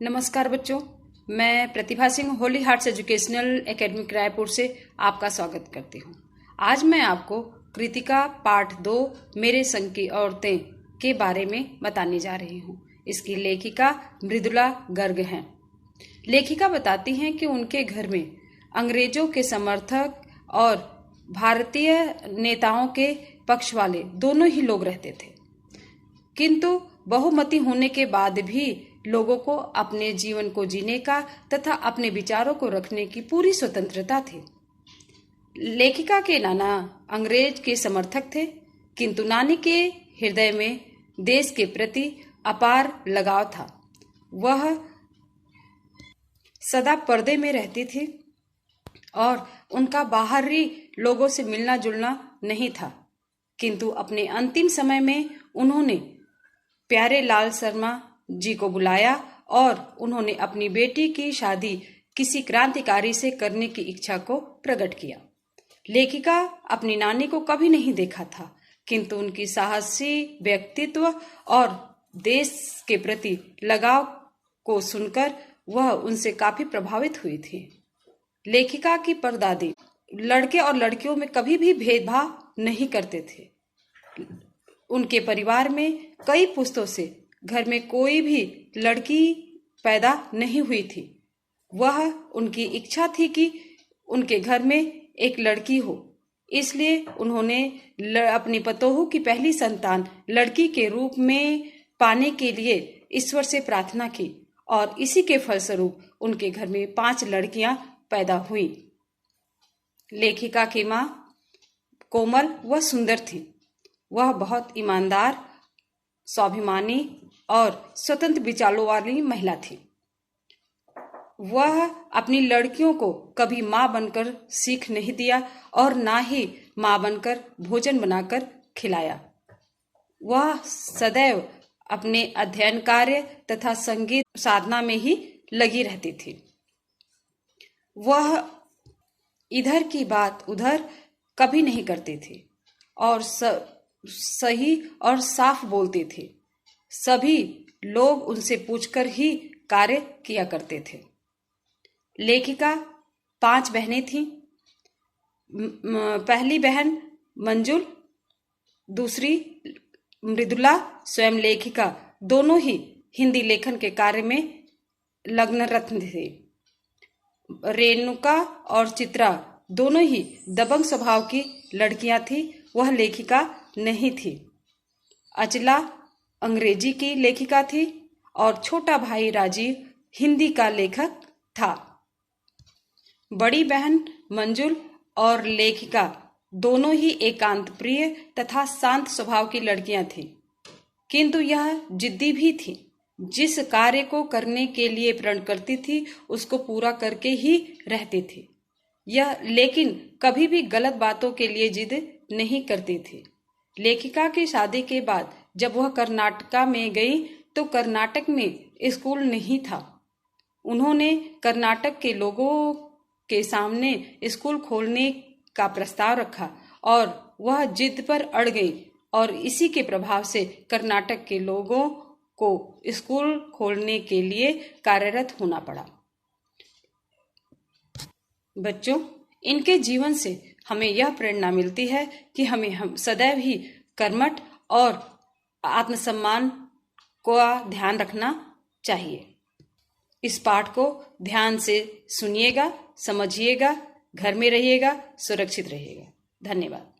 नमस्कार बच्चों, मैं Pratibha Singh holy hearts educational academy Raipur से आपका स्वागत करती हूँ। आज मैं आपको कृतिका पाठ 2 मेरे संग की औरतें के बारे में बताने जा रही हूँ। इसकी लेखिका मृदुला गर्ग हैं। लेखिका बताती हैं कि उनके घर में अंग्रेजों के समर्थक और भारतीय नेताओं के पक्ष वाले दोनों ही लोग रहते थे, किंतु बहुमती होने के बाद भी लोगों को अपने जीवन को जीने का तथा अपने विचारों को रखने की पूरी स्वतंत्रता थी। लेखिका के नाना अंग्रेज के समर्थक थे, किंतु नानी के हृदय में देश के प्रति अपार लगाव था। वह सदा पर्दे में रहती थी और उनका बाहरी लोगों से मिलना जुलना नहीं था, किंतु अपने अंतिम समय में उन्होंने प्यारे लाल शर्मा जी को बुलाया और उन्होंने अपनी बेटी की शादी किसी क्रांतिकारी से करने की इच्छा को प्रकट किया। लेखिका अपनी नानी को कभी नहीं देखा था, किंतु उनकी साहसी व्यक्तित्व और देश के प्रति लगाव को सुनकर वह उनसे काफी प्रभावित हुई थी। लेखिका की परदादी लड़के और लड़कियों में कभी भी भेदभाव नहीं करते थे। उनके परिवार में कई पुश्तों से घर में कोई भी लड़की पैदा नहीं हुई थी। वह उनकी इच्छा थी कि उनके घर में एक लड़की हो, इसलिए उन्होंने अपनी पतोहू की पहली संतान लड़की के रूप में पाने के लिए ईश्वर से प्रार्थना की और इसी के फलस्वरूप उनके घर में 5 लड़कियां पैदा हुई। लेखिका की मां कोमल व सुंदर थी। वह बहुत ईमानदार, स्वाभिमानी और स्वतंत्र विचारों वाली महिला थी। वह अपनी लड़कियों को कभी मां बनकर सीख नहीं दिया और ना ही मां बनकर भोजन बनाकर खिलाया। वह सदैव अपने अध्ययन कार्य तथा संगीत साधना में ही लगी रहती थी। वह इधर की बात उधर कभी नहीं करती थी और सही और साफ बोलती थी। सभी लोग उनसे पूछकर ही कार्य किया करते थे। लेखिका 5 बहनें थीं। पहली बहन मंजुल, दूसरी मृदुला, स्वयं लेखिका दोनों ही हिंदी लेखन के कार्य में लग्नरत थे। रेणुका और चित्रा दोनों ही दबंग स्वभाव की लड़कियां थीं। वह लेखिका नहीं थी। अचला अंग्रेजी की लेखिका थी और छोटा भाई राजीव हिंदी का लेखक था। बड़ी बहन मंजुल और लेखिका दोनों ही एकांत प्रिय तथा शांत स्वभाव की लड़कियां थीं, किंतु यह जिद्दी भी थी। जिस कार्य को करने के लिए प्रण करती थी उसको पूरा करके ही रहती थी। यह लेकिन कभी भी गलत बातों के लिए जिद नहीं करती थी। लेखिका की शादी के बाद जब वह कर्नाटका में गई तो कर्नाटक में स्कूल नहीं था। उन्होंने कर्नाटक के लोगों के सामने स्कूल खोलने का प्रस्ताव रखा और वह जिद पर अड़ गई और इसी के प्रभाव से कर्नाटक के लोगों को स्कूल खोलने के लिए कार्यरत होना पड़ा। बच्चों, इनके जीवन से हमें यह प्रेरणा मिलती है कि हम सदैव ही कर्मठ और आत्मसम्मान का ध्यान रखना चाहिए। इस पाठ को ध्यान से सुनिएगा, समझिएगा, घर में रहिएगा, सुरक्षित रहिएगा। धन्यवाद।